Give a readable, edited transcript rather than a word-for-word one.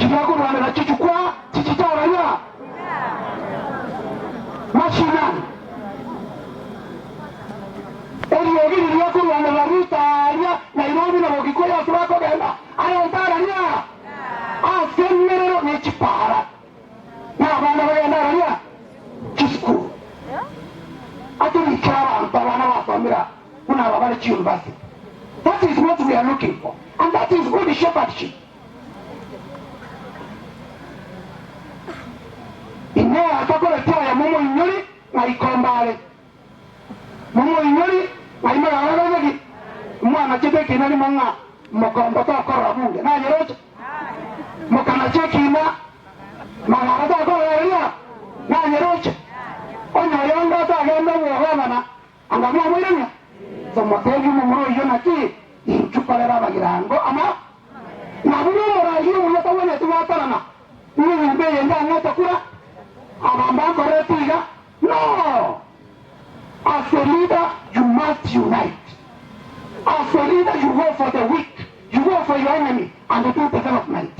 Chicago Rwanda chichukua chichitaranya mashinani Eliogiri liyako Rwanda la Ritaria Nairobi na Mokikoya Surako Genda ayontaranya asemerero nechipara na abana bagendaranya chisku aturikira abantu abana basomera kuna ababale chi university. That is what we are looking for, and that is good shepherdship. Ine akakora ya mumo inyori na ikombale mumo inyori na imara wanagi mwana chebeki nani monga mokombo to akora bunge na yeroje mokana cheki na mangara to akora ya na yeroje onyo yonga to agenda muhona angamwa mwiranya somotegi mumuro iyo naki inchukolera bagirango ama nabuno morayo uyata wene tuwatarana ni mbe yenda ngata kura abamba koretiga. No, as a leader you must unite. As a leader you work for the weak, you work for your enemy and do development.